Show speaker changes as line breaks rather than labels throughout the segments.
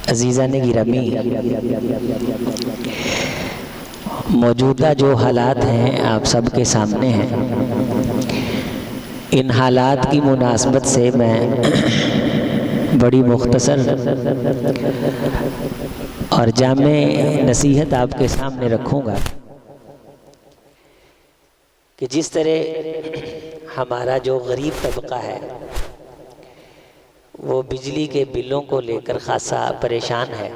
अजीज़ान गिरामी, मौजूदा जो हालात हैं आप सबके सामने हैं। इन हालात की मुनासबत से मैं बड़ी मुख्तसर और जामे नसीहत आपके सामने रखूँगा कि जिस तरह हमारा जो गरीब तबका है वो बिजली के बिलों को लेकर खासा परेशान है,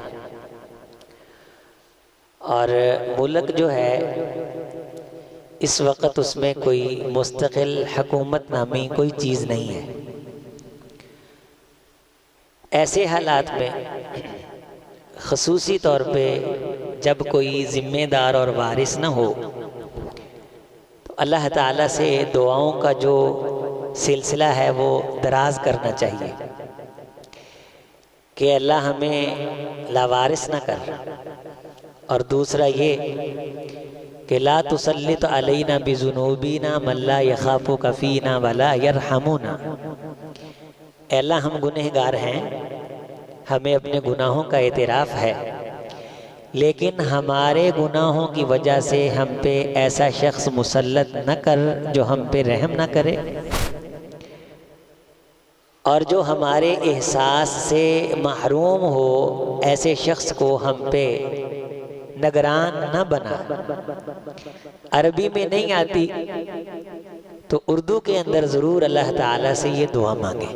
और मुल्क जो है इस वक्त उसमें कोई मुस्तकिल हुकूमत नामी कोई चीज़ नहीं है। ऐसे हालात में ख़ुसूसी तौर पे जब कोई ज़िम्मेदार और वारिस न हो तो अल्लाह ताला से दुआओं का जो सिलसिला है वो दराज करना चाहिए कि अल्लाह हमें लावारिस न कर। और दूसरा ये कि ला तुसल्लित अलैना बिजुनूबिना मल्ला यखाफु कफीना वला यरहमुना। अल्लाह हम गुनहगार हैं, हमें अपने गुनाहों का एतराफ़ है, लेकिन हमारे गुनाहों की वजह से हम पे ऐसा शख्स मुसल्लत न कर जो हम पे रहम न करे, और जो हमारे एहसास से महरूम हो ऐसे शख्स को हम पे निगरान न बना। अरबी में नहीं आती तो उर्दू के अंदर ज़रूर अल्लाह ताला से ये दुआ मांगे।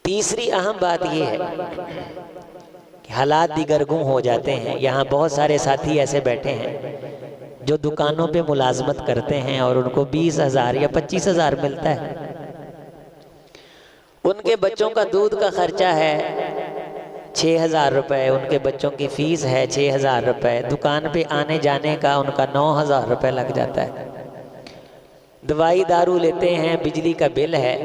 तीसरी अहम बात ये है कि हालात दिगरगुम हो जाते हैं। यहाँ बहुत सारे साथी ऐसे बैठे हैं जो दुकानों पे मुलाजमत करते हैं और उनको 20,000 या 25,000 मिलता है। उनके बच्चों का दूध का खर्चा है 6,000 रुपये, उनके बच्चों की फ़ीस है 6,000 रुपये, दुकान पे आने जाने का उनका 9,000 रुपये लग जाता है, दवाई दारू लेते हैं, बिजली का बिल है,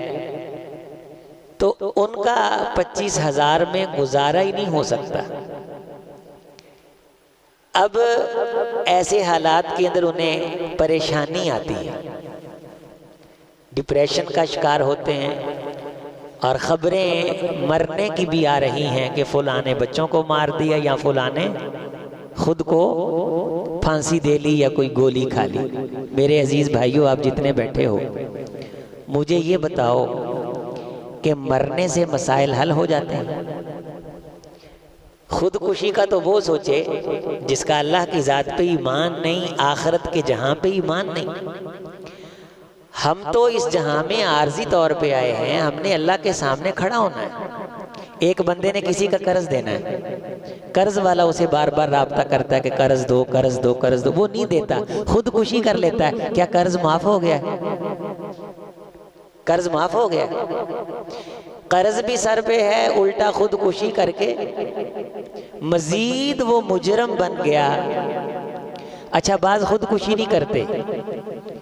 तो उनका 25,000 में गुजारा ही नहीं हो सकता। अब ऐसे हालात के अंदर उन्हें परेशानी आती है, डिप्रेशन का शिकार होते हैं, और ख़बरें मरने की भी आ रही हैं कि फ़ुलां ने बच्चों को मार दिया या फ़ुलां ने खुद को फांसी दे ली या कोई गोली खा ली। मेरे अजीज़ भाइयों, आप जितने बैठे हो, मुझे ये बताओ कि मरने से मसाइल हल हो जाते हैं? खुदकुशी का तो वो सोचे जिसका अल्लाह की ज़ात पे ईमान नहीं, आखिरत के जहां पे ईमान नहीं। हम तो इस जहां में आर्जी तौर पे आए हैं, हमने अल्लाह के सामने खड़ा होना है। एक बंदे ने किसी का कर्ज देना है, कर्ज वाला उसे बार बार राब्ता करता है कि कर्ज दो कर्ज दो कर्ज दो, वो नहीं देता, खुदकुशी कर लेता है। क्या कर्ज माफ हो गया? कर्ज माफ हो गया? कर्ज भी सर पे है, उल्टा खुदकुशी करके मजीद वो मुजरम बन गया। अच्छा, बाज खुदकुशी नहीं करते,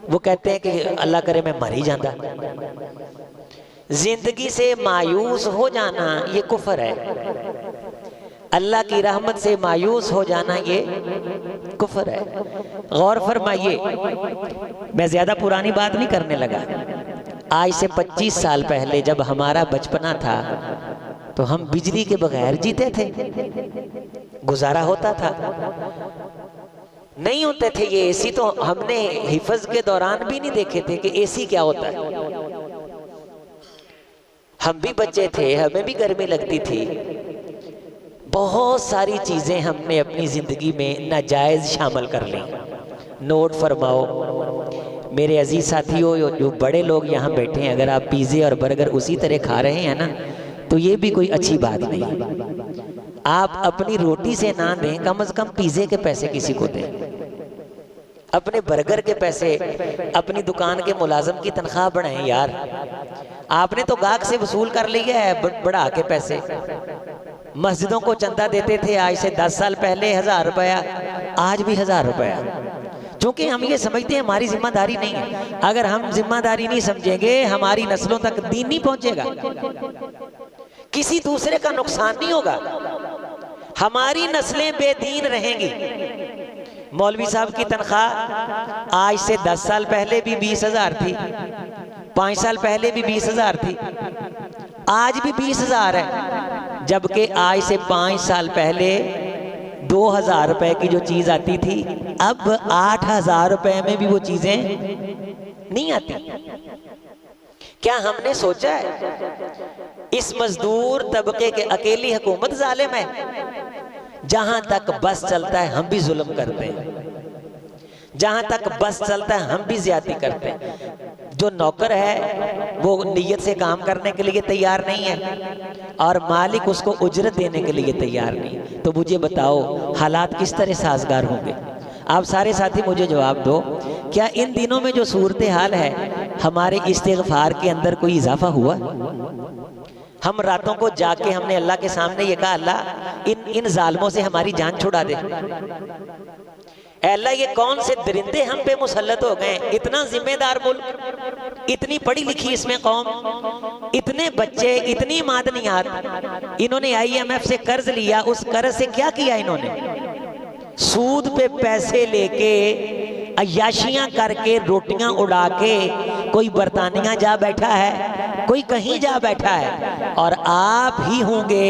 वो कहते हैं कि अल्लाह करे मैं मर ही जाता। जिंदगी से मायूस हो जाना ये कुफर है, अल्लाह की रहमत से मायूस हो जाना ये कुफर है। गौर फरमाइए, मैं ज्यादा पुरानी बात नहीं करने लगा। आज से 25 साल पहले जब हमारा बचपना था तो हम बिजली के बगैर जीते थे, गुजारा होता था, नहीं होते थे ये एसी। तो हमने हिफज के दौरान भी नहीं देखे थे कि एसी क्या होता है। हम भी बच्चे थे, हमें भी गर्मी लगती थी। बहुत सारी चीजें हमने अपनी जिंदगी में नाजायज शामिल कर ली। नोट फरमाओ मेरे अजीज साथियों, जो बड़े लोग यहाँ बैठे हैं, अगर आप पिज़्ज़े और बर्गर उसी तरह खा रहे हैं ना, तो ये भी कोई अच्छी बात नहीं। आप अपनी रोटी से ना दें, कम से कम पिज़्ज़े के पैसे किसी को दें, अपने बर्गर के पैसे, अपनी दुकान के मुलाजिम की तनख्वाह बढ़ाएं। यार, आपने तो गाहक से वसूल कर लिया है बढ़ा के पैसे। मस्जिदों को चंदा देते थे आज से 10 साल पहले 1,000 रुपया, आज भी 1,000 रुपया, क्योंकि हम ये समझते हैं हमारी जिम्मेदारी नहीं है। अगर हम जिम्मेदारी नहीं समझेंगे, हमारी नस्लों तक दीन नहीं पहुंचेगा, किसी दूसरे का नुकसान नहीं होगा, हमारी नस्लें बेदीन रहेंगी। मौलवी साहब की तनख्वाह आज से 10 साल पहले भी 20,000 थी, 5 साल पहले भी 20,000 थी, आज भी 20,000 है, जबकि आज से 5 साल पहले 2,000 रुपए की जो चीज आती थी अब 8,000 रुपए में भी वो चीजें नहीं आती। क्या हमने सोचा है इस मजदूर तबके के अकेली हुकूमत जालिम है? जहां तक बस चलता है हम भी जुल्म करते हैं, जहां तक बस चलता है हम भी ज्यादती करते हैं। जो नौकर है वो नीयत से काम करने के लिए तैयार नहीं है और मालिक उसको उजरत देने के लिए तैयार नहीं। तो मुझे बताओ हालात किस तरह साजगार होंगे? आप सारे साथी मुझे जवाब दो, क्या इन दिनों में जो सूरत हाल है हमारे इस्तिग़फ़ार के अंदर कोई इजाफा हुआ? हम रातों को जाके हमने अल्लाह के सामने ये कहा, अल्लाह इन जालिमों से हमारी जान छुड़ा दे। अल्लाह ये कौन से दरिंदे हम पे मुसल्लत हो गए? इतना जिम्मेदार मुल्क, इतनी पढ़ी लिखी इसमें कौम, इतने बच्चे, इतनी मादनियात। इन्होंने IMF से कर्ज लिया, उस कर्ज से क्या किया इन्होंने? सूद पे पैसे लेके अय्याशियां करके रोटियां उड़ा के कोई बरतानिया जा बैठा है, कोई कहीं जा बैठा है, और आप ही होंगे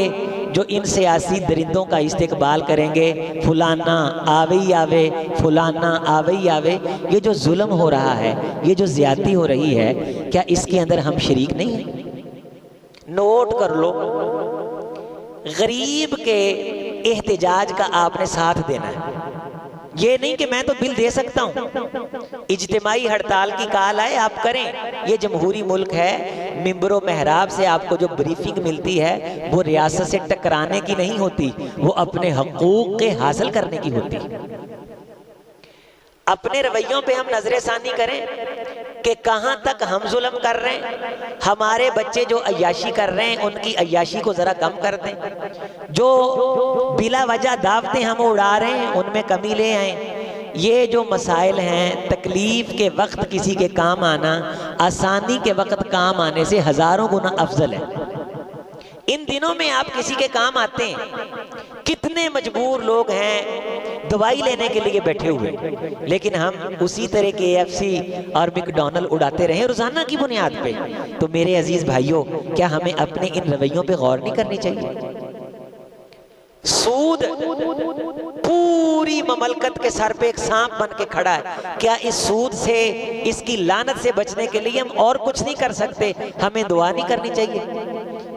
जो इन सियासी दरिंदों का इस्तेकबाल करेंगे। फुलाना आवे ही आवे, फुलाना आवे ही आवे। ये जो जुल्म हो रहा है, ये जो ज्यादती हो रही है, क्या इसके अंदर हम शरीक नहीं हैं? नोट कर लो, गरीब के एहतिजाज का आपने साथ देना है। ये नहीं कि मैं तो बिल दे सकता हूँ, इज्तिमाई हड़ताल की कॉल आए आप करें। ये जमहूरी मुल्क है, मिंबरों महराब से आपको जो ब्रीफिंग मिलती है वो रियासत से टकराने की नहीं होती, वो अपने हकूक के हासिल करने की होती है। अपने रवैयों पे हम नजरेसानी करें कि कहाँ तक हम जुल्म कर रहे हैं। हमारे बच्चे जो अय्याशी कर रहे हैं उनकी अय्याशी को जरा कम कर दें। जो बिला वजह दावतें हम उड़ा रहे हैं उनमें कमी ले आए। ये जो मसाइल हैं, तकलीफ के वक्त किसी के काम आना आसानी के वक्त काम आने से हजारों गुना अफजल है। इन दिनों में आप किसी के काम आते हैं। कितने मजबूर लोग हैं दवाई लेने के लिए बैठे हुए, लेकिन हम उसी तरह के KFC और मैकडॉनल्ड उड़ाते रहे रोजाना की बुनियाद पे। तो मेरे अजीज भाइयों, क्या हमें अपने इन रवैयों पे गौर नहीं करनी चाहिए? सूद पूरी ममलकत के सर पे एक सांप बन के खड़ा है। क्या इस सूद से, इसकी लानत से बचने के लिए हम और कुछ नहीं कर सकते? हमें दुआ नहीं करनी चाहिए?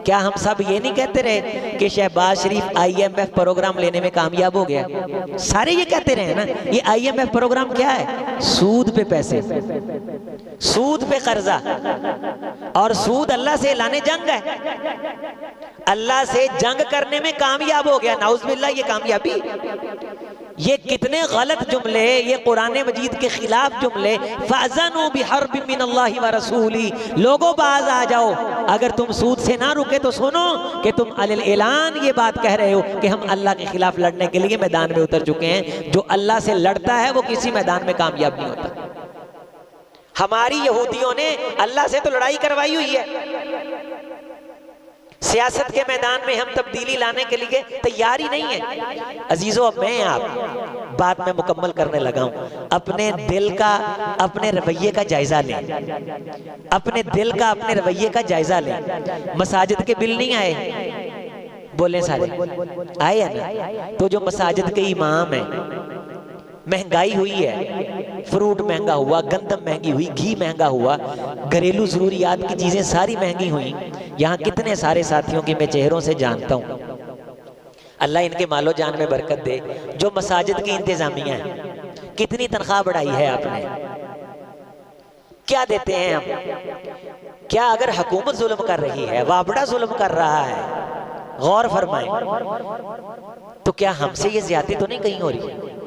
क्या हम सब ये नहीं कहते रहे कि शहबाज शरीफ IMF प्रोग्राम लेने में कामयाब हो गया? सारे ये कहते रहे ना। ये IMF प्रोग्राम क्या है? सूद पे पैसे, सूद पे कर्जा, और सूद अल्लाह से लाने जंग है। अल्लाह से जंग करने में कामयाब हो गया, नाउज़ुबिल्लाह। ये कामयाबी, ये कितने गलत जुमले, ये कुरान मजीद के खिलाफ जुमले। फ़अज़नु बिहर्बिन मिनल्लाहि व रसूली। लोगों बाज आ जाओ, अगर तुम सूद से ना रुके तो सुनो कि तुम अल ऐलान ये बात कह रहे हो कि हम अल्लाह के खिलाफ लड़ने के लिए मैदान में उतर चुके हैं। जो अल्लाह से लड़ता है वो किसी मैदान में कामयाब नहीं होता। हमारी यहूदियों ने अल्लाह से तो लड़ाई करवाई हुई है। सियासत के मैदान में हम तब्दीली लाने के लिए तैयार ही नहीं है। अजीजों, अब मैं आप बात में मुकम्मल करने लगा हूं। अपने दिल का, अपने रवैये का जायजा लें। अपने दिल का, अपने रवैये का जायजा लें। मसाजिद के बिल नहीं आए, बोले सारे आए हैं ना? तो जो मसाजिद के इमाम हैं, महंगाई हुई है, फ्रूट महंगा हुआ, गंदम महंगी हुई, घी महंगा हुआ, घरेलू जरूरियात की चीजें सारी महंगी हुई। यहाँ कितने सारे साथियों की मैं चेहरों से जानता हूँ, अल्लाह इनके मालो जान में बरकत दे, जो मसाजिद की इंतजामिया है। कितनी तनख्वाह बढ़ाई है आपने? क्या देते हैं हम? क्या अगर हुकूमत जुल्म कर रही है, वाबड़ा जुल्म कर रहा है, गौर फरमाएं, तो क्या हमसे ये ज्यादती तो नहीं कहीं हो रही है?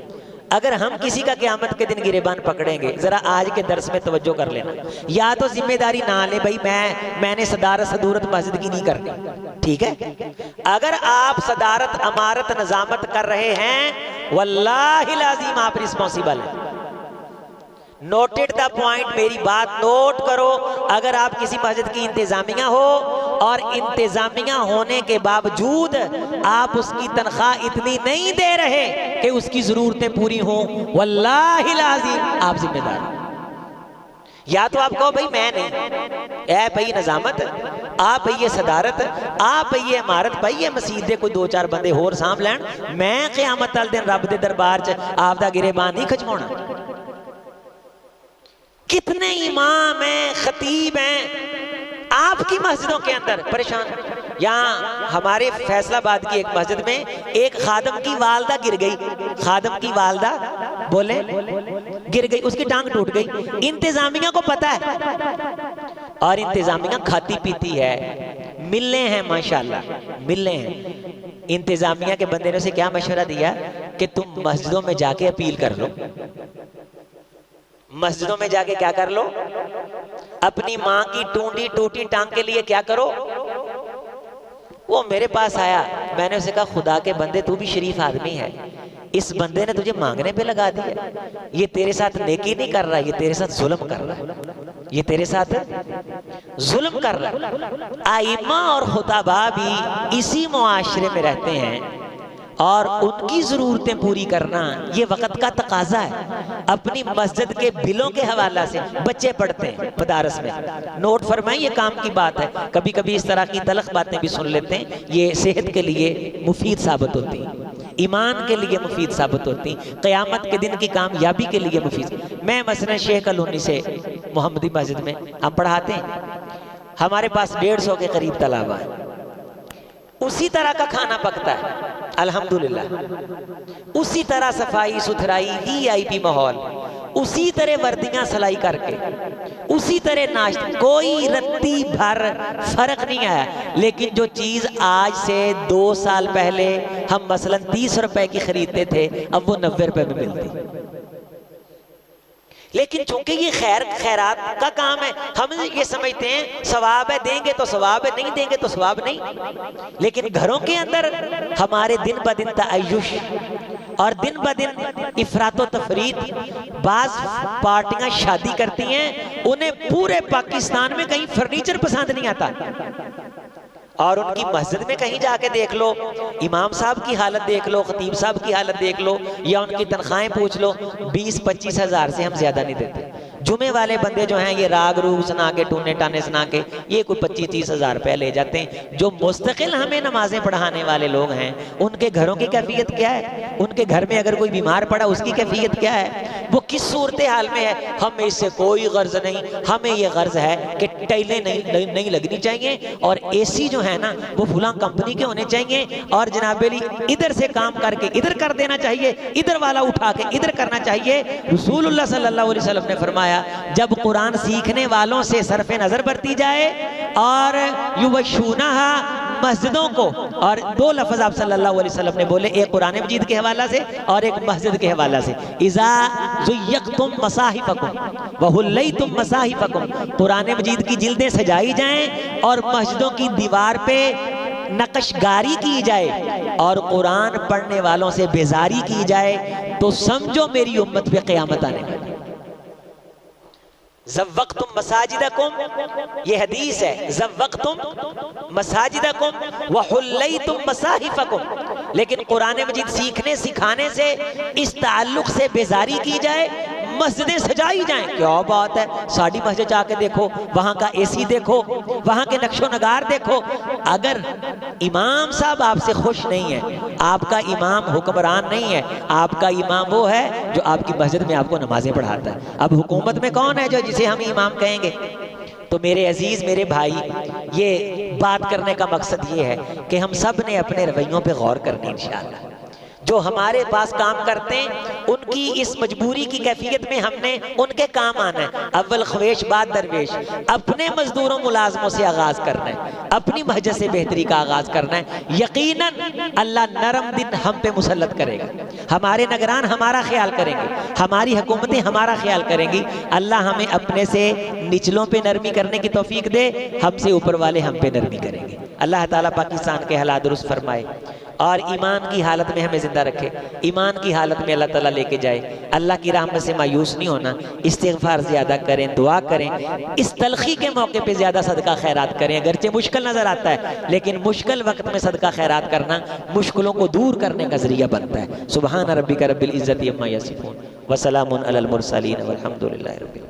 अगर हम किसी का क़यामत के दिन गिरेबान पकड़ेंगे, जरा आज के दर्स में तवज्जो कर लेना। या तो जिम्मेदारी ना ले भाई, मैंने सदारत सदूरत मस्जिद की नहीं करनी, ठीक है? अगर आप सदारत, अमारत, नजामत कर रहे हैं, वल्लाहि लाज़िम आप रिस्पॉन्सिबल हैं। नोटेड द पॉइंट, मेरी बात नोट करो। अगर आप किसी मस्जिद की इंतजामिया हो और इंतजामिया होने के बावजूद आप उसकी तनख्वाह इतनी नहीं दे रहे कि उसकी जरूरतें पूरी हों, वल्लाहि लाज़िम आप जिम्मेदार। या तो आप कहो भाई मैं नहीं, ऐ भाई नजामत, आप भाई ये सदारत, आप भाई ये इमारत, भाई ये मसीद दे कोई दो चार बंदे होर सांभ लैन, मैं क़यामत वाले दिन रब दे दरबार च आपदा गिरेबान नहीं खचवाना। कितने इमाम हैं, खतीब हैं आपकी मस्जिदों के अंदर परेशान। यहाँ हमारे फैसलाबाद की एक मस्जिद में एक खादम की वालदा गिर गई, खादम की वालदा बोले गिर गई, उसकी टांग टूट गई। इंतजामिया को पता है और इंतजामिया खाती पीती है, मिलने हैं माशाल्लाह, मिलने हैं। इंतजामिया के बंदे ने उसे क्या मशवरा दिया कि तुम मस्जिदों में जाके अपील कर लो, मस्जिदों में जाके क्या कर लो, अपनी माँ की टूटी टूटी टांग के लिए क्या करो। वो मेरे पास आया, मैंने उसे कहा खुदा के बंदे तू भी शरीफ आदमी है, इस बंदे ने तुझे मांगने पे लगा दिया, ये तेरे साथ नेकी नहीं कर रहा, ये तेरे साथ जुल्म कर रहा है, ये तेरे साथ जुल्म कर रहा है। आइमा और खुताबा भी इसी मुआशरे में रहते हैं और उनकी जरूरतें पूरी करना ये वक्त का तकाजा है। अपनी मस्जिद के बिलों के हवाला से बच्चे पढ़ते हैं मदारस में, नोट फरमाएं ये काम की बात है। कभी कभी इस तरह की तलख बातें भी सुन लेते हैं, ये सेहत के लिए मुफीद साबित होती, ईमान के लिए मुफीद साबित होती, क़यामत के दिन की कामयाबी के लिए मुफीद। मैं मसलन शेख कॉलोनी से मोहम्मदी मस्जिद में हम पढ़ाते हैं, हमारे पास 150 के करीब तलाबा है, उसी तरह का खाना पकता है अल्हम्दुलिल्लाह, उसी तरह सफाई सुथराई VIP माहौल, उसी तरह वर्दियां सिलाई करके, उसी तरह नाश्ता, कोई रत्ती भर फर्क नहीं आया। लेकिन जो चीज आज से 2 साल पहले हम मसलन 30 रुपए की खरीदते थे, अब वो 90 रुपए में मिलती। लेकिन चूंकि ये खैरात का काम है, हम ये समझते हैं सवाब है देंगे तो सवाब है, नहीं देंगे तो सवाब नहीं। लेकिन घरों के अंदर हमारे दिन ब दिन तअय्युश और दिन ब दिन इफरातो तफरीद, बाज पार्टियां शादी करती हैं, उन्हें पूरे पाकिस्तान में कहीं फर्नीचर पसंद नहीं आता, और उनकी मस्जिद में कहीं जाके देख लो, इमाम साहब की हालत देख लो, खतीब साहब की हालत देख लो, या उनकी तनख्वाहें पूछ लो, 20-25 हज़ार से हम ज्यादा नहीं देते। जुमे वाले बंदे जो हैं ये राग रूग सुना के, टूने टाने सुना के, ये कोई 25-30 हज़ार रुपये ले जाते हैं। जो मुस्तकिल हमें नमाजें पढ़ाने वाले लोग हैं, उनके घरों की कैफियत क्या है, उनके घर में अगर कोई बीमार पड़ा उसकी कैफियत क्या है, वो किस सूरत हाल में है। हमें इससे कोई गर्ज नहीं, हमें ये गर्ज है कि टाइलें नहीं लगनी चाहिए और AC जो है ना वो फुलां कंपनी के होने चाहिए, और जनाबेली इधर से काम करके इधर कर देना चाहिए, इधर वाला उठा के इधर करना चाहिए। रसूलुल्लाह सल्लल्लाहु अलैहि वसल्लम ने फरमाया जब कुरान सीखने वालों से सरफे नजर बरती जाए और युवशूनहा मस्जिदों को, और 2 लफ्ज आप सल्लल्लाहु अलैहि वसल्लम ने बोले, एक कुरान मजीद के हवाला से और एक मस्जिद के हवाला से, इज़ा ज़ुय्यक़्तुम मसाहिफ़कुम व हुल्लैतुम मसाहिफ़कुम, कुरान मजीद की जिल्दें सजाई जाएं और मस्जिदों की दीवार पे नक्शगारी की जाए और कुरान पढ़ने वालों से बेजारी की जाए, तो समझो मेरी उम्मत पे क़यामत आने वाली। ज़व्वक़्तुम मसाजिदकुम, ये हदीस है, ज़व्वक़्तुम मसाजिदकुम व हुल्लैतुम मसाहिफ़कुम। लेकिन कुरान मजीद सीखने सिखाने से, इस ताल्लुक से बेजारी की जाए, मस्जिदें सजाई जाएं। क्या बात है, साड़ी मस्जिद जाके देखो, वहां का AC देखो, वहां के नक्शो नगार देखो। अगर इमाम साहब आपसे खुश नहीं है, आपका इमाम हुक्मरान नहीं है, आपका इमाम वो है जो आपकी मस्जिद में आपको नमाजें पढ़ाता है। अब हुकूमत में कौन है जो जिसे हम इमाम कहेंगे? तो मेरे अजीज, मेरे भाई, ये बात करने का मकसद ये है कि हम सब ने अपने रवैयों पे गौर करनी इंशाअल्लाह। जो हमारे पास काम करते हैं उनकी इस मजबूरी की कैफियत में हमने उनके काम आना है। अव्वल ख्वेश बाद दरवेश, अपने मजदूरों मुलाजमों से आगाज करना है, अपनी महजत से बेहतरी का आगाज करना है। यकीनन अल्लाह नरम दिन हम पे मुसल्लत करेगा, हमारे निगरान हमारा ख्याल करेंगे, हमारी हुकूमतें हमारा ख्याल करेंगी। अल्लाह हमें अपने से निचलों पे नरमी करने की तौफीक दे, हमसे ऊपर वाले हम पे नरमी करेंगे। अल्लाह ताला पाकिस्तान के हालात दुरुस्त फरमाए और ईमान की हालत में हमें जिंदा रखे, ईमान की हालत में अल्लाह ताला लेके जाए। अल्लाह की रहमत से मायूस नहीं होना, इस्तिग़फ़ार ज़्यादा करें, दुआ करें, इस तलखी के मौके पे ज़्यादा सदका खैरात करें। अगरचे मुश्किल नज़र आता है, लेकिन मुश्किल वक्त में सदका खैरात करना मुश्किलों को दूर करने का ज़रिया बनता है। सुबहान रब्बिका रब्बिल इज़्ज़ति अम्मा यसिफ़ून व सलामुन अलल मुरसलीन वल्हम्दुलिल्लाहि रब्बिल आलमीन।